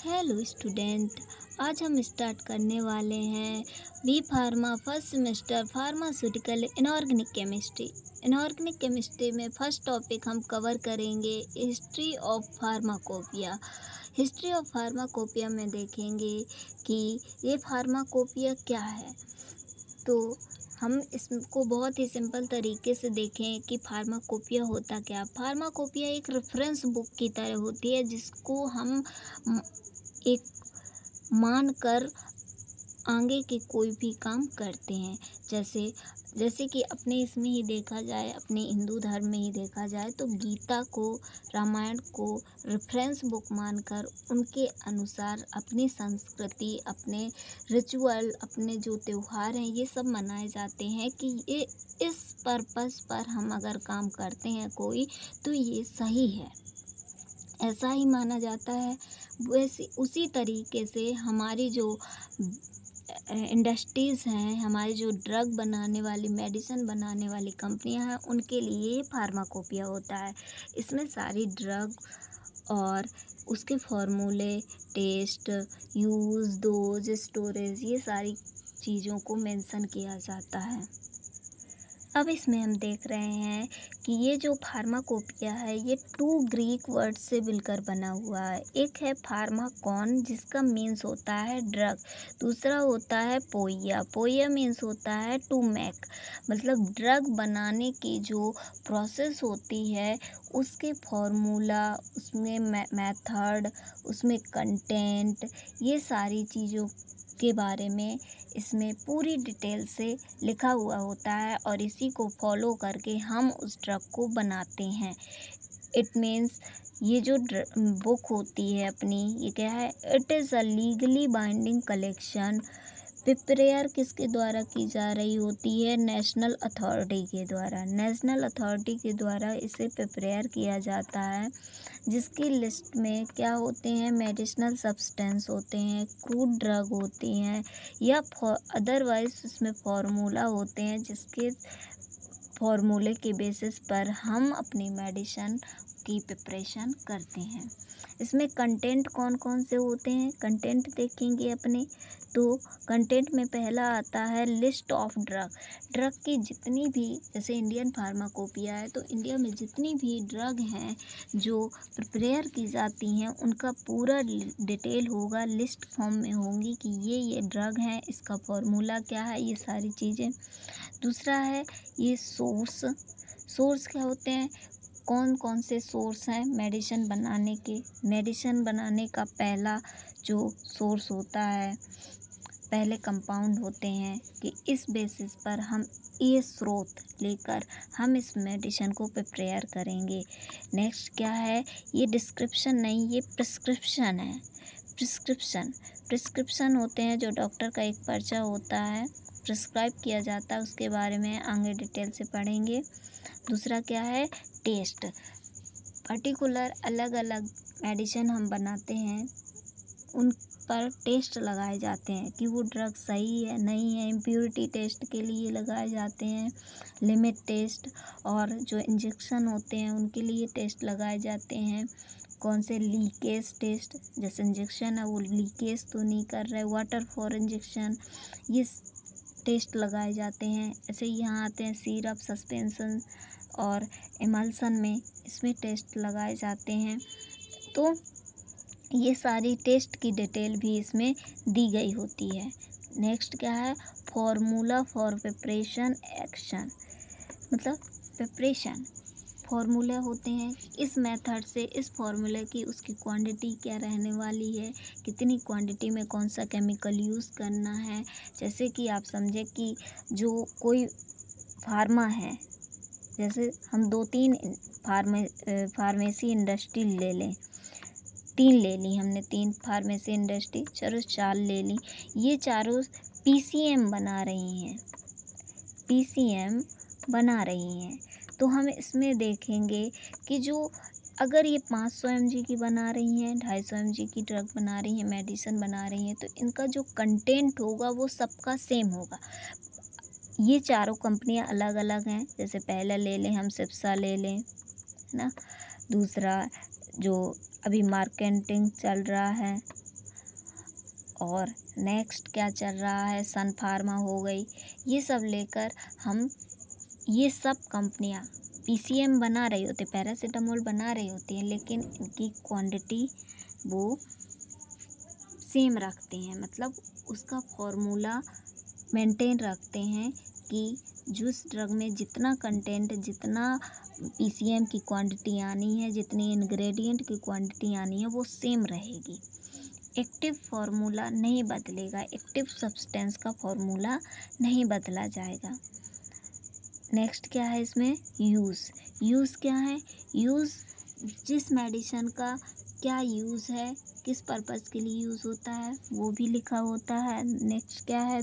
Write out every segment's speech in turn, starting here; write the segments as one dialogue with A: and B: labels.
A: Hello student. आज हम start करने वाले हैं B pharma first semester pharmaceutical inorganic chemistry. Inorganic chemistry में फर्स्ट टॉपिक हम कवर करेंगे history of pharmacopoeia. History of pharmacopoeia में देखेंगे कि ये फार्माकोपिया क्या है। तो हम इसको बहुत ही सिंपल तरीके से देखें कि फार्माकोपिया होता क्या। फार्माकोपिया एक रेफरेंस बुक की तरह होती है जिसको हम एक मानकर आगे के कोई भी काम करते हैं। जैसे जैसे कि अपने इसमें ही देखा जाए, अपने हिंदू धर्म में ही देखा जाए तो गीता को, रामायण को रेफरेंस बुक मानकर उनके अनुसार अपनी संस्कृति, अपने रिचुअल, अपने जो त्योहार हैं ये सब मनाए जाते हैं कि ये इस पर्पस पर हम अगर काम करते हैं कोई तो ये सही है, ऐसा ही माना जाता है। वैसे उसी तरीके से हमारी जो इंडस्ट्रीज़ हैं, हमारी जो ड्रग बनाने वाली, मेडिसिन बनाने वाली कंपनियां हैं, उनके लिए फार्माकोपिया होता है। इसमें सारी ड्रग और उसके फार्मूले, टेस्ट, यूज़, डोज, स्टोरेज, ये सारी चीज़ों को मेंशन किया जाता है। अब इसमें हम देख रहे हैं कि ये जो फार्माकोपिया है ये 2 ग्रीक वर्ड से मिलकर बना हुआ है। एक है फार्माकॉन जिसका मीन्स होता है ड्रग, दूसरा होता है पोइया। पोइया मीन्स होता है टू मेक, मतलब ड्रग बनाने की जो प्रोसेस होती है उसके फॉर्मूला, उसमें मेथड, उसमें कंटेंट, ये सारी चीज़ों के बारे में इसमें पूरी डिटेल से लिखा हुआ होता है और इसी को फॉलो करके हम उस ड्रग को बनाते हैं। इट मीन्स ये जो बुक होती है अपनी, ये क्या है, it is a legally binding collection. Prepare किसके द्वारा की जा रही होती है? नेशनल अथॉरिटी के द्वारा। नेशनल अथॉरिटी के द्वारा इसे प्रिपेयर किया जाता है, जिसकी लिस्ट में क्या होते हैं? मेडिसिनल सब्सटेंस होते हैं, क्रूड ड्रग होती हैं, या अदरवाइज उसमें फार्मूला होते हैं जिसके फार्मूले के बेसिस पर हम अपनी मेडिसिन की प्रिपरेशन करते हैं। इसमें कंटेंट कौन कौन से होते हैं? कंटेंट देखेंगे अपने तो कंटेंट में पहला आता है लिस्ट ऑफ ड्रग। ड्रग की जितनी भी, जैसे इंडियन फार्माकोपिया है तो इंडिया में जितनी भी ड्रग हैं जो प्रिपेयर की जाती हैं उनका पूरा डिटेल होगा, लिस्ट फॉर्म में होंगी कि ये ड्रग हैं, इसका फॉर्मूला क्या है, ये सारी चीज़ें। दूसरा है ये सोर्स क्या होते हैं? कौन कौन से सोर्स हैं मेडिसिन बनाने के? मेडिसिन बनाने का पहला जो सोर्स होता है, पहले कंपाउंड होते हैं कि इस बेसिस पर हम ये स्रोत लेकर हम इस मेडिसिन को प्रिपेयर करेंगे। नेक्स्ट क्या है? ये डिस्क्रिप्शन नहीं, ये प्रिस्क्रिप्शन है। प्रिस्क्रिप्शन होते हैं जो डॉक्टर का एक पर्चा होता है, प्रिस्क्राइब किया जाता है, उसके बारे में आगे डिटेल से पढ़ेंगे। दूसरा क्या है? टेस्ट। पर्टिकुलर अलग अलग मेडिसिन हम बनाते हैं, उन पर टेस्ट लगाए जाते हैं कि वो ड्रग सही है नहीं है। इम्प्योरिटी टेस्ट के लिए लगाए जाते हैं, लिमिट टेस्ट, और जो इंजेक्शन होते हैं उनके लिए टेस्ट लगाए जाते हैं। कौन से? लीकेज टेस्ट, जैसे इंजेक्शन है वो लीकेज तो नहीं कर रहा है, वाटर फॉर इंजेक्शन, ये टेस्ट लगाए जाते हैं। ऐसे ही यहाँ आते हैं सिरप, सस्पेंशन और इमल्सन में, इसमें टेस्ट लगाए जाते हैं। तो ये सारी टेस्ट की डिटेल भी इसमें दी गई होती है। नेक्स्ट क्या है? फॉर्मूला फॉर प्रिपरेशन एक्शन, मतलब प्रिपरेशन फार्मूला होते हैं, इस मेथड से इस फार्मूले की उसकी क्वांटिटी क्या रहने वाली है, कितनी क्वांटिटी में कौन सा केमिकल यूज़ करना है। जैसे कि आप समझे कि जो कोई फार्मा है, जैसे हम 2-3 फार्मेसी इंडस्ट्री ले लें, 3 ले ली हमने, 3 फार्मेसी इंडस्ट्री, चलो 4 ले ली। ये चारों पीसीएम बना रही हैं, पीसीएम बना रही हैं। तो हम इसमें देखेंगे कि जो अगर ये 500 mg की बना रही हैं, 250 mg की ड्रग बना रही हैं, मेडिसिन बना रही हैं, तो इनका जो कंटेंट होगा वो सबका सेम होगा। ये चारों कंपनियां अलग अलग हैं, जैसे पहला ले लें हम, सिप्सा ले लें, है ना। दूसरा जो अभी मार्केटिंग चल रहा है और नेक्स्ट क्या चल रहा है, सन फार्मा हो गई, ये सब लेकर हम ये सब कंपनियां पीसीएम बना रही होती, पैरासीटामोल बना रही होती हैं, लेकिन इनकी क्वांटिटी वो सेम रखते हैं, मतलब उसका फॉर्मूला मेंटेन रखते हैं कि जिस ड्रग में जितना कंटेंट, जितना पीसीएम की क्वांटिटी आनी है, जितनी इंग्रेडिएंट की क्वांटिटी आनी है, वो सेम रहेगी। एक्टिव फार्मूला नहीं बदलेगा, एक्टिव सब्सटेंस का फार्मूला नहीं बदला जाएगा। नेक्स्ट क्या है इसमें, यूज़ क्या है, यूज़ जिस मेडिसिन का क्या यूज़ है, किस पर्पज़ के लिए यूज़ होता है, वो भी लिखा होता है। नेक्स्ट क्या है,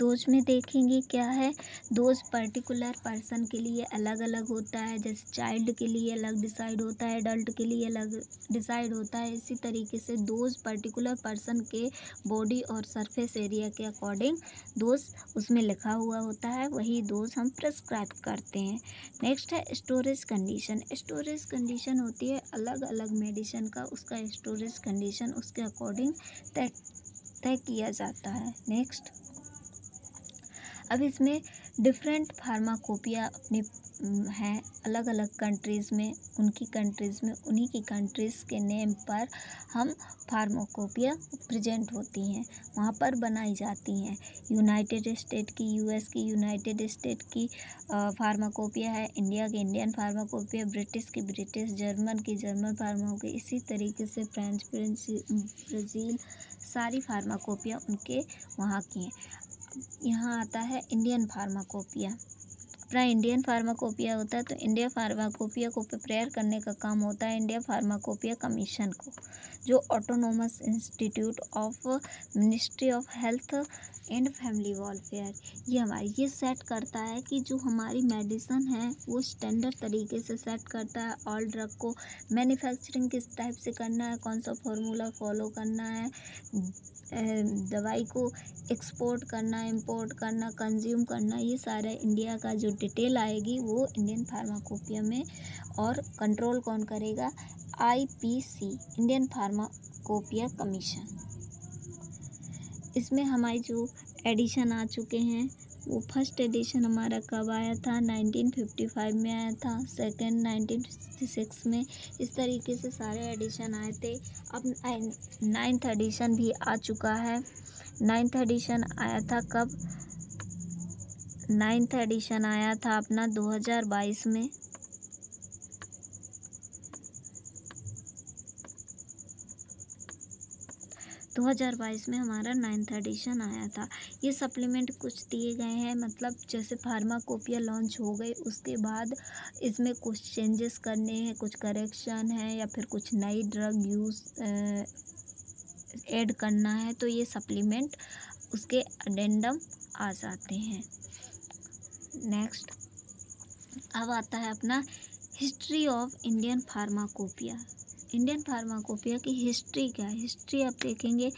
A: डोज में देखेंगे क्या है, डोज पर्टिकुलर पर्सन के लिए अलग अलग होता है, जैसे चाइल्ड के लिए अलग डिसाइड होता है, एडल्ट के लिए अलग डिसाइड होता है। इसी तरीके से डोज पर्टिकुलर पर्सन के बॉडी और सरफेस एरिया के अकॉर्डिंग डोज उसमें लिखा हुआ होता है, वही डोज हम प्रिस्क्राइब करते हैं। नेक्स्ट है स्टोरेज कंडीशन होती है अलग अलग मेडिसिन का, उसका स्टोरेज कंडीशन उसके अकॉर्डिंग तय किया जाता है। नेक्स्ट, अब इसमें डिफरेंट फार्माकोपिया अपनी हैं अलग अलग कंट्रीज़ में, उन्हीं की कंट्रीज़ के नेम पर हम फार्माकोपिया प्रेजेंट होती हैं, वहाँ पर बनाई जाती हैं। यूनाइटेड स्टेट की यूएस की यूनाइटेड स्टेट की फार्माकोपिया है, इंडिया की इंडियन फार्माकोपिया, ब्रिटिश की ब्रिटिश, जर्मन की जर्मन फार्माकोपिया, इसी तरीके से फ्रेंच ब्राज़ील, सारी फार्माकोपिया उनके वहाँ की हैं। यहाँ आता है इंडियन फार्माकोपिया। अपना इंडियन फार्माकोपिया होता है, तो इंडिया फार्माकोपिया को प्रिपेयर करने का काम होता है इंडिया फार्माकोपिया कमीशन को, जो autonomous institute of ministry of health and family welfare, ये सेट करता है कि जो हमारी मेडिसिन है वो स्टैंडर्ड तरीके से सेट करता है। ऑल ड्रग को मैन्युफैक्चरिंग किस टाइप से करना है, कौन सा फॉर्मूला फॉलो करना है, दवाई को एक्सपोर्ट करना, इंपोर्ट करना, कंज्यूम करना, ये सारा इंडिया का जो डिटेल आएगी वो इंडियन फार्माकोपिया में। और कंट्रोल कौन करेगा, आईपीसी, इंडियन फार्माकोपिया कमीशन। इसमें हमारी जो एडिशन आ चुके हैं, वो फर्स्ट एडिशन हमारा कब आया था, 1955 में आया था, सेकंड 1966 में, इस तरीके से सारे एडिशन आए थे। अब 9th एडिशन भी आ चुका है। 9th एडिशन आया था कब, 9th एडिशन आया था अपना 2022 में। 2022 में हमारा 9th एडिशन आया था। ये सप्लीमेंट कुछ दिए गए हैं, मतलब जैसे फार्माकोपिया लॉन्च हो गई उसके बाद इसमें कुछ चेंजेस करने हैं, कुछ करेक्शन है, या फिर कुछ नई ड्रग यूज़ ऐड करना है, तो ये सप्लीमेंट उसके अडेंडम आ जाते हैं। नेक्स्ट, अब आता है अपना history of Indian pharmacopoeia. Indian pharmacopoeia की हिस्ट्री क्या है, हिस्ट्री आप देखेंगे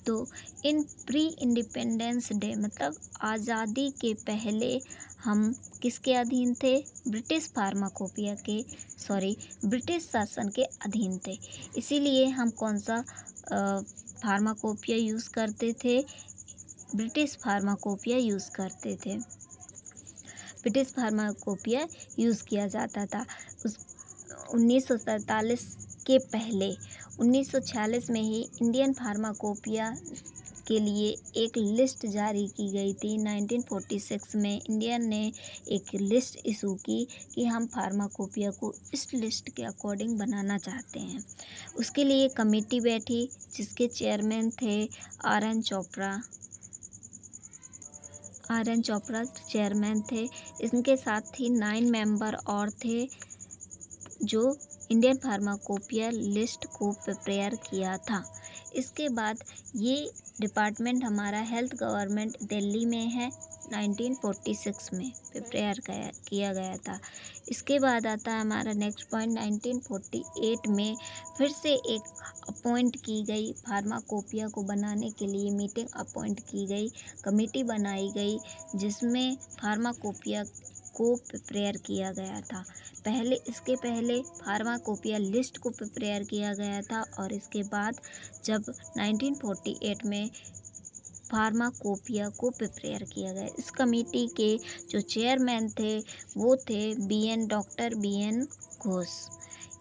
A: तो इन प्री इंडिपेंडेंस डे, मतलब आज़ादी के पहले हम किसके अधीन थे, ब्रिटिश शासन के अधीन थे। इसीलिए हम कौन सा फार्माकोपिया यूज़ करते थे, ब्रिटिश फार्माकोपिया यूज़ करते थे, ब्रिटिश फार्माकोपिया यूज़ किया जाता था। 1947 के पहले 1946 में ही इंडियन फार्माकोपिया के लिए एक लिस्ट जारी की गई थी। 1946 में इंडिया ने एक लिस्ट इशू की कि हम फार्माकोपिया को इस लिस्ट के अकॉर्डिंग बनाना चाहते हैं। उसके लिए कमेटी बैठी जिसके चेयरमैन थे आर एन चोपड़ा चेयरमैन थे। इनके साथ ही 9 मेंबर और थे जो इंडियन फार्माकोपिया लिस्ट को प्रिपेयर किया था। इसके बाद ये डिपार्टमेंट हमारा हेल्थ गवर्नमेंट दिल्ली में है, 1946 में प्रिपेयर किया गया था। इसके बाद आता है हमारा नेक्स्ट पॉइंट, 1948 में फिर से एक अपॉइंट की गई, फार्माकोपिया को बनाने के लिए मीटिंग अपॉइंट की गई, कमेटी बनाई गई जिसमें फार्माकोपिया को प्रिपेयर किया गया था। इसके पहले फार्माकोपिया लिस्ट को प्रिपेयर किया गया था और इसके बाद जब 1948 में फार्माकोपिया को प्रिपेयर किया गया। इस कमेटी के जो चेयरमैन थे वो थे डॉक्टर बी.एन. घोष,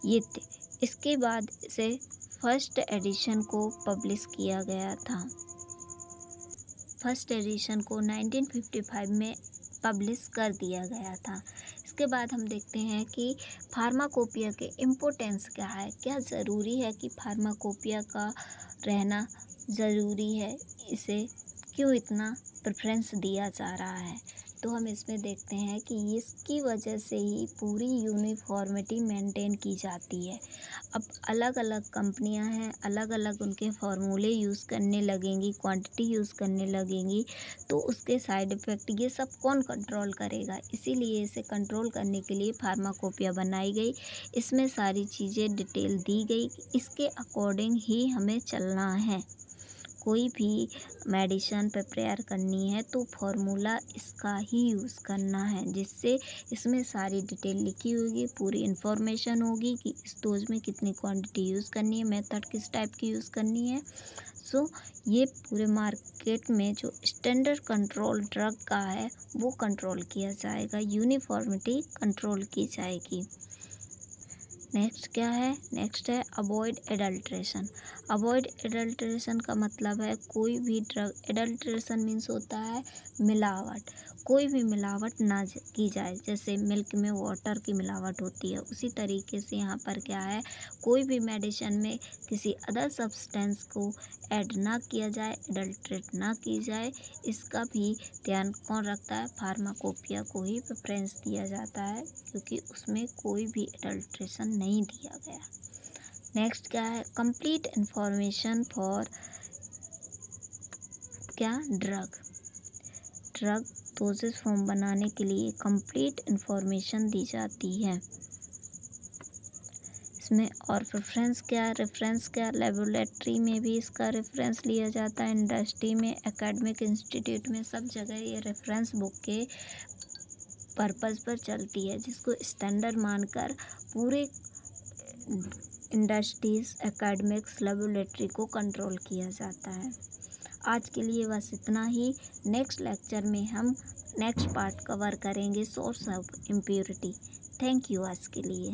A: ये थे। इसके बाद इसे फर्स्ट एडिशन को पब्लिश किया गया था। फर्स्ट एडिशन को 1955 में पब्लिश कर दिया गया था। इसके बाद हम देखते हैं कि फार्माकोपिया के इम्पोर्टेंस क्या है, क्या ज़रूरी है कि फार्माकोपिया का रहना ज़रूरी है, इसे क्यों इतना प्रेफरेंस दिया जा रहा है। तो हम इसमें देखते हैं कि इसकी वजह से ही पूरी यूनिफॉर्मिटी मेंटेन की जाती है। अब अलग अलग कंपनियां हैं, अलग अलग उनके फार्मूले यूज़ करने लगेंगी, क्वांटिटी यूज़ करने लगेंगी, तो उसके साइड इफ़ेक्ट ये सब कौन कंट्रोल करेगा। इसीलिए इसे कंट्रोल करने के लिए फार्माकोपिया बनाई गई। इसमें सारी चीज़ें डिटेल दी गई, इसके अकॉर्डिंग ही हमें चलना है। कोई भी मेडिसिन प्रिपेयर करनी है तो फार्मूला इसका ही यूज़ करना है, जिससे इसमें सारी डिटेल लिखी होगी, पूरी इन्फॉर्मेशन होगी कि इस डोज में कितनी क्वांटिटी यूज़ करनी है, मेथड किस टाइप की यूज़ करनी है। ये पूरे मार्केट में जो स्टैंडर्ड कंट्रोल ड्रग का है वो कंट्रोल किया जाएगा, यूनिफॉर्मिटी कंट्रोल की जाएगी। नेक्स्ट क्या है? नेक्स्ट है अवॉइड एडल्ट्रेशन। अवॉइड एडल्ट्रेशन का मतलब है कोई भी ड्रग, एडल्ट्रेशन मीन्स होता है मिलावट, कोई भी मिलावट ना की जाए। जैसे मिल्क में वाटर की मिलावट होती है, उसी तरीके से यहाँ पर क्या है, कोई भी मेडिसिन में किसी अदर सब्सटेंस को ऐड ना किया जाए, एडल्ट्रेट ना की जाए। इसका भी ध्यान कौन रखता है? फार्माकोपिया को ही प्रेफरेंस दिया जाता है, क्योंकि उसमें कोई भी एडल्ट्रेशन नहीं दिया गया। नेक्स्ट क्या है? कंप्लीट इंफॉर्मेशन फॉर क्या? ड्रग डोसेज फॉर्म बनाने के लिए कंप्लीट इंफॉर्मेशन दी जाती है इसमें। और रेफरेंस क्या? रेफरेंस क्या? लेबोरेटरी में भी इसका रेफरेंस लिया जाता है, इंडस्ट्री में, एकेडमिक इंस्टीट्यूट में, सब जगह ये रेफरेंस बुक के पर्पस पर चलती है, जिसको स्टैंडर्ड मानकर पूरे इंडस्ट्रीज, एकेडमिक्स, लेबोरेटरी को कंट्रोल किया जाता है। आज के लिए बस इतना ही। नेक्स्ट लेक्चर में हम नेक्स्ट पार्ट कवर करेंगे, source of impurity. Thank you आज के लिए।